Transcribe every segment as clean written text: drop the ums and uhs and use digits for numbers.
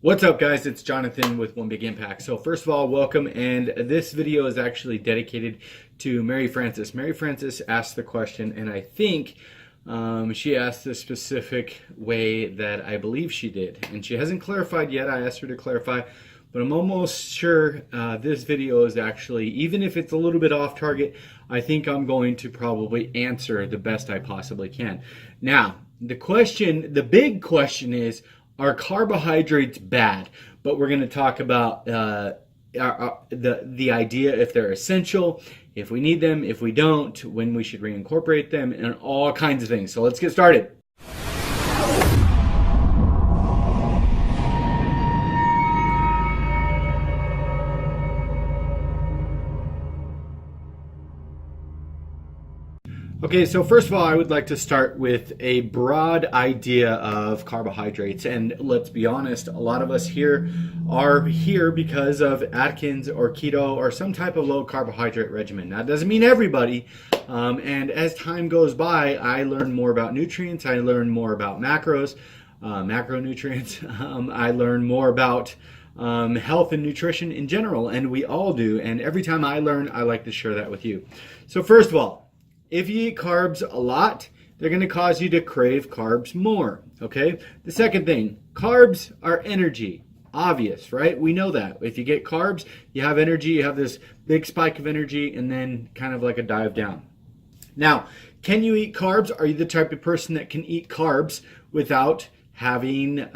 What's up, guys? It's Jonathan with One Big Impact. So first of all, welcome, and this video is actually dedicated to Mary Frances. Mary Frances asked the question, and I think she asked the specific way that I believe she did, and she hasn't clarified yet. I asked her to clarify, but I'm almost sure this video is actually, even if it's a little bit off target, I think I'm going to probably answer the best I possibly can. Now, the big question is, are carbohydrates bad? But we're going to talk about the idea if they're essential, if we need them, if we don't, when we should reincorporate them, and all kinds of things. So let's get started. Okay, so first of all, I would like to start with a broad idea of carbohydrates. And let's be honest, a lot of us here are here because of Atkins or keto or some type of low carbohydrate regimen. Now, that doesn't mean everybody. And as time goes by, I learn more about nutrients. I learn more about macronutrients. I learn more about health and nutrition in general, and we all do. And every time I learn, I like to share that with you. So first of all, if you eat carbs a lot, they're going to cause you to crave carbs more, okay? The second thing, carbs are energy. Obvious, right? We know that. If you get carbs, you have energy, you have this big spike of energy, and then kind of like a dive down. Now, can you eat carbs? Are you the type of person that can eat carbs without having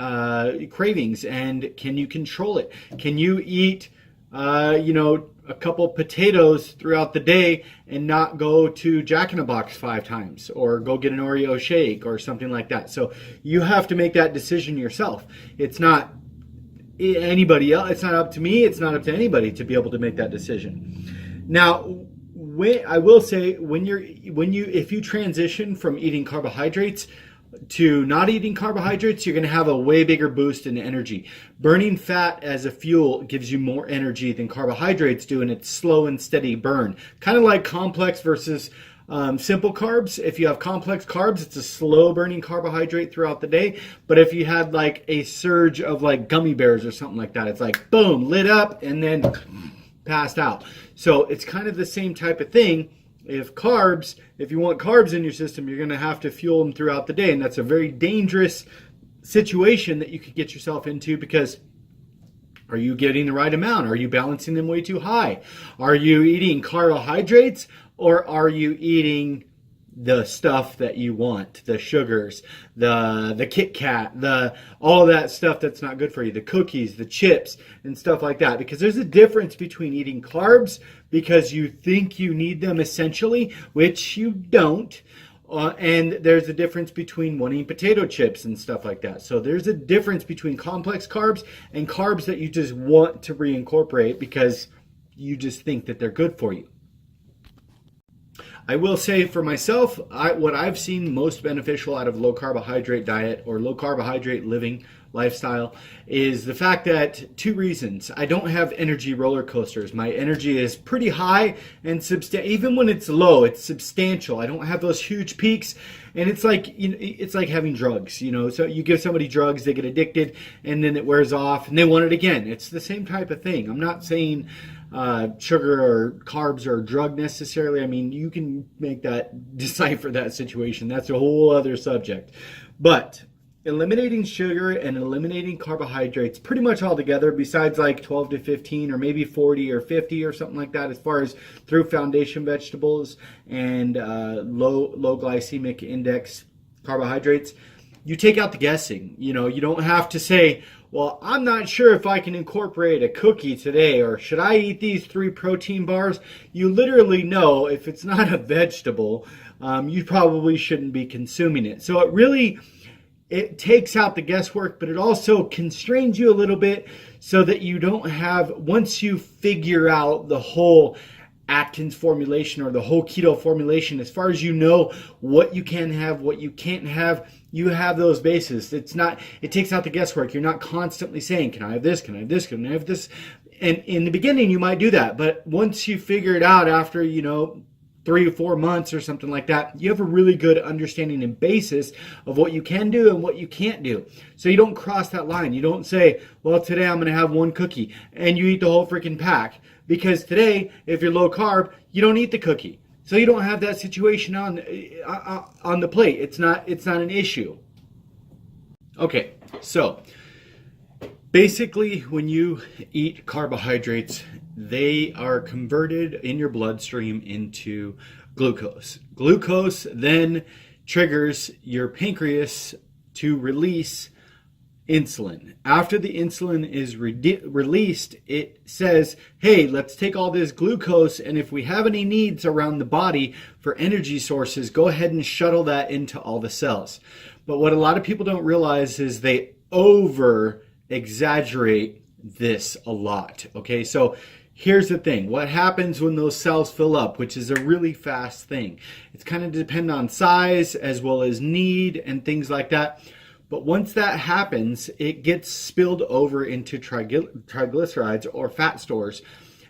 cravings? And can you control it? Can you eat, a couple potatoes throughout the day and not go to Jack in the Box 5 times or go get an Oreo shake or something like that? So you have to make that decision yourself. It's not anybody else. It's not up to me. It's not up to anybody to be able to make that decision. Now, I will say if you transition from eating carbohydrates to not eating carbohydrates, you're going to have a way bigger boost in energy. Burning fat as a fuel gives you more energy than carbohydrates do, and it's slow and steady burn. Kind of like complex versus simple carbs. If you have complex carbs, it's a slow burning carbohydrate throughout the day. But if you had like a surge of like gummy bears or something like that, it's like boom, lit up and then passed out. So it's kind of the same type of thing. If you want carbs in your system, you're going to have to fuel them throughout the day. And that's a very dangerous situation that you could get yourself into, because are you getting the right amount? Are you balancing them way too high? Are you eating carbohydrates, or are you eating the stuff that you want, the sugars, the Kit Kat, all that stuff that's not good for you, the cookies, the chips, and stuff like that? Because there's a difference between eating carbs because you think you need them essentially, which you don't, and there's a difference between wanting potato chips and stuff like that. So there's a difference between complex carbs and carbs that you just want to reincorporate because you just think that they're good for you. I will say for myself, what I've seen most beneficial out of low carbohydrate diet or low carbohydrate living lifestyle is the fact that two reasons. I don't have energy roller coasters. My energy is pretty high, and even when it's low, it's substantial. I don't have those huge peaks, and it's like it's like having drugs. So you give somebody drugs, they get addicted, and then it wears off, and they want it again. It's the same type of thing. I'm not saying sugar or carbs or drug necessarily. I mean, you can decipher that situation. That's a whole other subject. But eliminating sugar and eliminating carbohydrates pretty much altogether, besides like 12 to 15 or maybe 40 or 50 or something like that, as far as through foundation vegetables and low glycemic index carbohydrates, you take out the guessing. You don't have to say, well, I'm not sure if I can incorporate a cookie today, or should I eat these 3 protein bars? You literally know if it's not a vegetable, you probably shouldn't be consuming it. So it takes out the guesswork, but it also constrains you a little bit so that you don't have, once you figure out the whole Atkins formulation or the whole keto formulation, as far as you know what you can have, what you can't have, you have those bases. It takes out the guesswork. You're not constantly saying, can I have this? Can I have this? Can I have this? And in the beginning, you might do that. But once you figure it out after, 3 or 4 months or something like that, you have a really good understanding and basis of what you can do and what you can't do. So you don't cross that line. You don't say, well, today I'm going to have one cookie and you eat the whole freaking pack. Because today, if you're low carb, you don't eat the cookie. So you don't have that situation on the plate. It's not an issue. Okay, so basically when you eat carbohydrates, they are converted in your bloodstream into glucose. Glucose then triggers your pancreas to release insulin. After the insulin is released, it says, hey, let's take all this glucose, and if we have any needs around the body for energy sources, go ahead and shuttle that into all the cells. But what a lot of people don't realize is they over exaggerate this a lot. Okay, so here's the thing. What happens when those cells fill up, which is a really fast thing? It's kind of dependent on size as well as need and things like that. But once that happens, it gets spilled over into triglycerides or fat stores.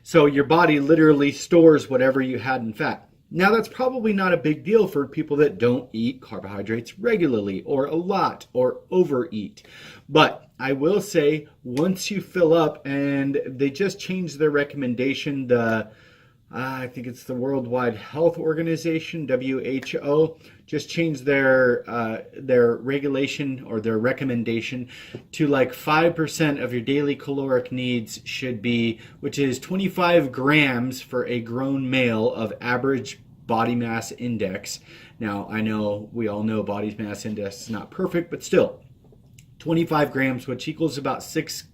So your body literally stores whatever you had in fat. Now that's probably not a big deal for people that don't eat carbohydrates regularly or a lot or overeat. But I will say once you fill up, and they just changed their recommendation, I think it's the World Health Organization, WHO, just changed their regulation or their recommendation to like 5% of your daily caloric needs should be, which is 25 grams for a grown male of average body mass index. Now, I know we all know body mass index is not perfect, but still 25 grams, which equals about six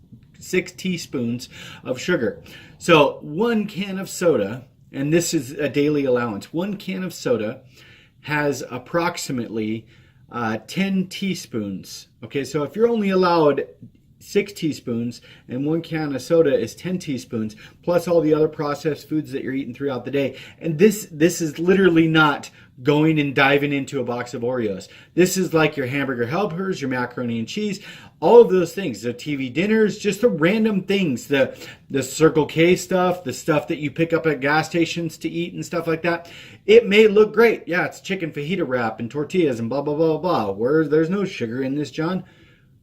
teaspoons of sugar. So 1 can of soda, and this is a daily allowance, 1 can of soda has approximately 10 teaspoons. Okay, so if you're only allowed 6 teaspoons and 1 can of soda is 10 teaspoons, plus all the other processed foods that you're eating throughout the day. And this is literally not going and diving into a box of Oreos. This is like your hamburger helpers, your macaroni and cheese, all of those things, the TV dinners, just the random things, the Circle K stuff, the stuff that you pick up at gas stations to eat and stuff like that. It may look great. Yeah, it's chicken fajita wrap and tortillas and blah, blah, blah, blah. Where there's no sugar in this, John.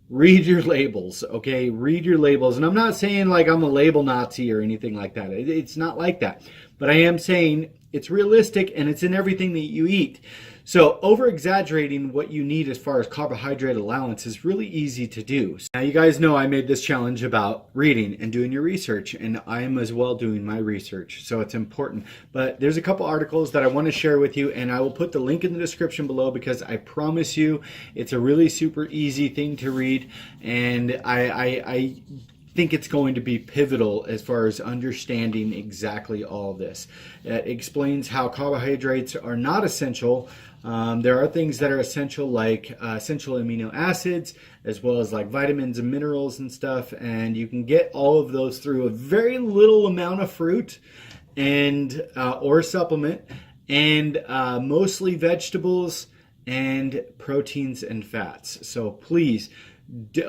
Read your labels, okay? Read your labels. And I'm not saying like I'm a label Nazi or anything like that. It's not like that. But I am saying it's realistic and it's in everything that you eat. So over-exaggerating what you need as far as carbohydrate allowance is really easy to do. Now you guys know I made this challenge about reading and doing your research, and I am as well doing my research, so it's important. But there's a couple articles that I want to share with you, and I will put the link in the description below because I promise you it's a really super easy thing to read, and I think it's going to be pivotal as far as understanding exactly all this. It explains how carbohydrates are not essential. There are things that are essential, like essential amino acids, as well as like vitamins and minerals and stuff, and you can get all of those through a very little amount of fruit and or supplement, and mostly vegetables and proteins and fats. So please,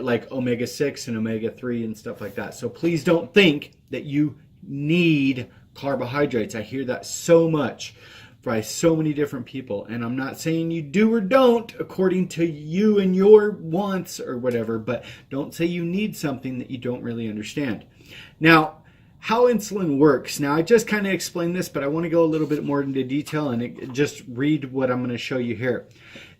like omega-6 and omega-3 and stuff like that. So please don't think that you need carbohydrates. I hear that so much by so many different people, and I'm not saying you do or don't according to you and your wants or whatever, but don't say you need something that you don't really understand. Now, how insulin works. Now, I just kind of explained this, but I want to go a little bit more into detail and just read what I'm going to show you here.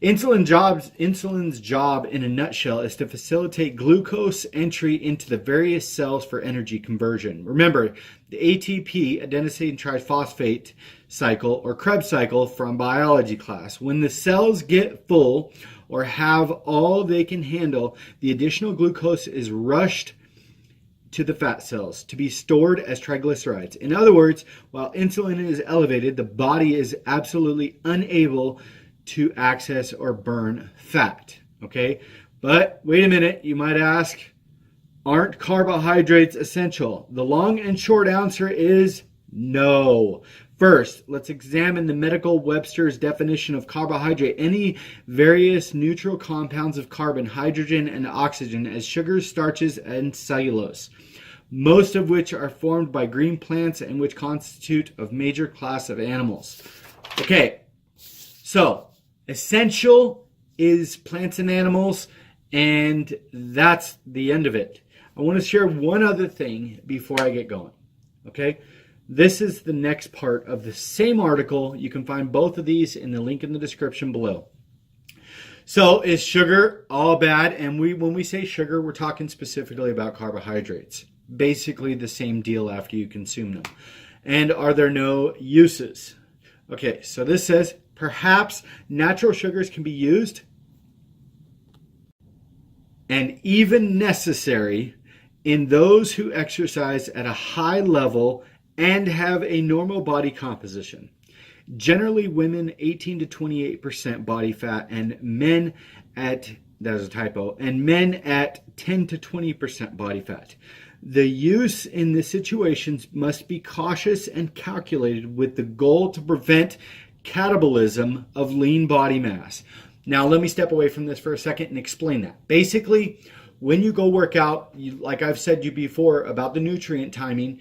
Insulin's job in a nutshell is to facilitate glucose entry into the various cells for energy conversion. Remember, the ATP, adenosine triphosphate cycle, or Krebs cycle from biology class. When the cells get full or have all they can handle, the additional glucose is rushed to the fat cells to be stored as triglycerides. In other words, while insulin is elevated, the body is absolutely unable to access or burn fat. Okay? But wait a minute, you might ask, aren't carbohydrates essential? The long and short answer is no. First, let's examine the medical Webster's definition of carbohydrate. Any various neutral compounds of carbon, hydrogen, and oxygen as sugars, starches, and cellulose, most of which are formed by green plants and which constitute a major class of animals. Okay, so essential is plants and animals, and that's the end of it. I want to share one other thing before I get going. Okay, this is the next part of the same article. You can find both of these in the link in the description below. So is sugar all bad? And when we say sugar, we're talking specifically about carbohydrates. Basically the same deal after you consume them. And are there no uses? Okay, so this says, perhaps natural sugars can be used and even necessary in those who exercise at a high level and have a normal body composition. Generally, women 18 to 28% body fat, and men at, that is a typo, and men at 10 to 20% body fat. The use in the situations must be cautious and calculated with the goal to prevent catabolism of lean body mass. Now, let me step away from this for a second and explain that. Basically, when you go work out, like I've said to you before about the nutrient timing,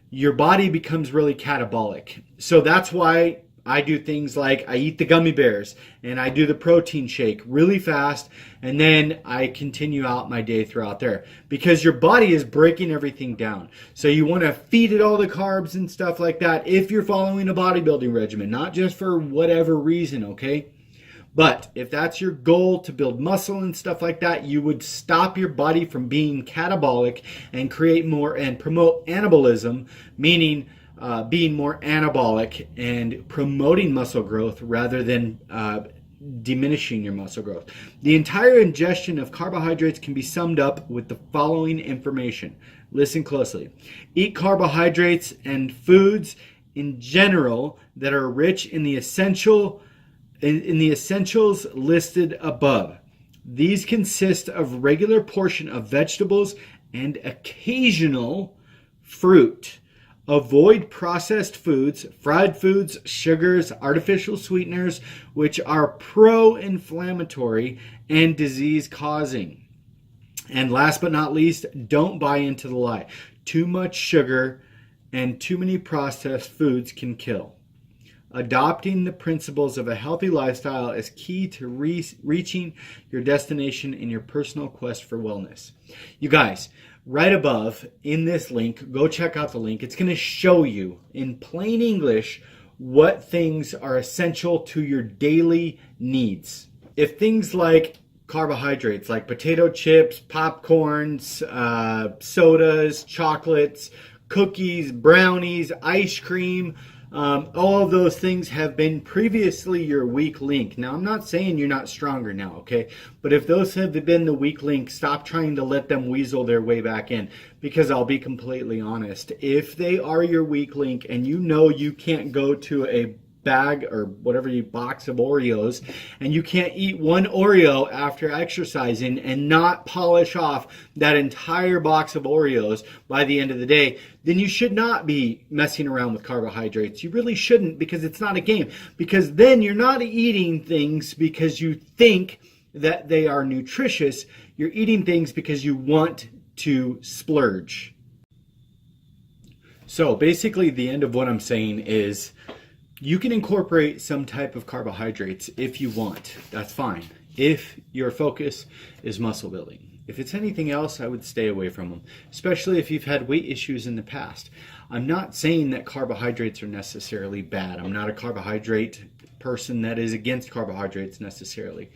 your body becomes really catabolic. So that's why I do things like I eat the gummy bears and I do the protein shake really fast, and then I continue out my day throughout there because your body is breaking everything down. So you want to feed it all the carbs and stuff like that if you're following a bodybuilding regimen, not just for whatever reason, okay? But if that's your goal to build muscle and stuff like that, you would stop your body from being catabolic and create more and promote anabolism, meaning being more anabolic and promoting muscle growth rather than diminishing your muscle growth. The entire ingestion of carbohydrates can be summed up with the following information. Listen closely. Eat carbohydrates and foods in general that are rich in the essentials listed above. These consist of regular portion of vegetables and occasional fruit. Avoid processed foods, fried foods, sugars, artificial sweeteners, which are pro-inflammatory and disease-causing. And last but not least, don't buy into the lie. Too much sugar and too many processed foods can kill. Adopting the principles of a healthy lifestyle is key to reaching your destination in your personal quest for wellness. You guys, right above in this link, go check out the link. It's going to show you in plain English what things are essential to your daily needs. If things like carbohydrates, like potato chips, popcorns, sodas, chocolates, cookies, brownies, ice cream, all of those things have been previously your weak link. Now, I'm not saying you're not stronger now, okay? But if those have been the weak link, stop trying to let them weasel their way back in. Because I'll be completely honest, if they are your weak link and you know you can't go to a bag or whatever you box of Oreos and you can't eat one Oreo after exercising and not polish off that entire box of Oreos by the end of the day, then you should not be messing around with carbohydrates. You really shouldn't, because it's not a game. Because then you're not eating things because you think that they are nutritious. You're eating things because you want to splurge. So basically the end of what I'm saying is, you can incorporate some type of carbohydrates if you want. That's fine. If your focus is muscle building. If it's anything else, I would stay away from them, especially if you've had weight issues in the past. I'm not saying that carbohydrates are necessarily bad. I'm not a carbohydrate person that is against carbohydrates necessarily.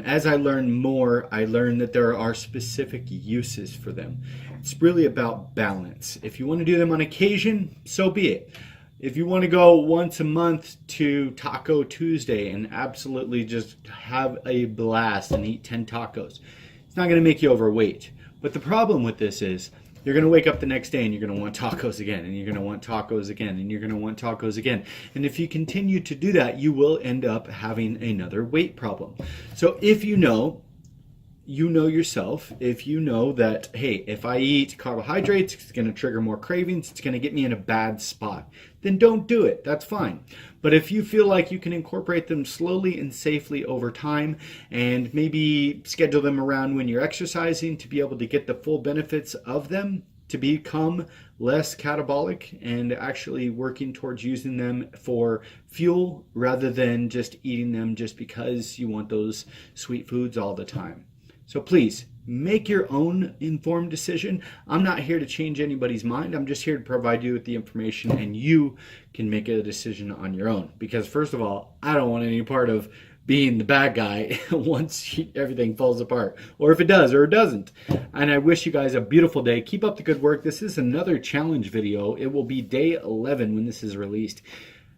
As I learn more, I learn that there are specific uses for them. It's really about balance. If you want to do them on occasion, so be it. If you want to go once a month to Taco Tuesday and absolutely just have a blast and eat 10 tacos, it's not going to make you overweight. But the problem with this is you're going to wake up the next day and you're going to want tacos again, and you're going to want tacos again, and you're going to want tacos again. And if you continue to do that, you will end up having another weight problem. So if you know yourself. If you know that, hey, if I eat carbohydrates, it's going to trigger more cravings, it's going to get me in a bad spot, then don't do it. That's fine. But if you feel like you can incorporate them slowly and safely over time, and maybe schedule them around when you're exercising to be able to get the full benefits of them, to become less catabolic and actually working towards using them for fuel rather than just eating them just because you want those sweet foods all the time. So please make your own informed decision. I'm not here to change anybody's mind. I'm just here to provide you with the information, and you can make a decision on your own. Because first of all, I don't want any part of being the bad guy once everything falls apart, or if it does or it doesn't. And I wish you guys a beautiful day. Keep up the good work. This is another challenge video. It will be day 11 when this is released.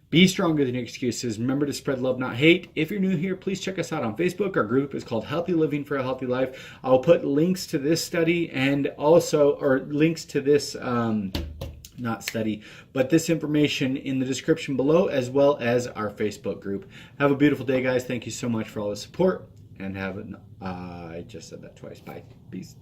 Be stronger than excuses. Remember to spread love, not hate. If you're new here, please check us out on Facebook. Our group is called Healthy Living for a Healthy Life. I'll put links to this study and also, or links to this, not study, but this information in the description below, as well as our Facebook group. Have a beautiful day, guys. Thank you so much for all the support, and have an, I just said that twice. Bye. Peace.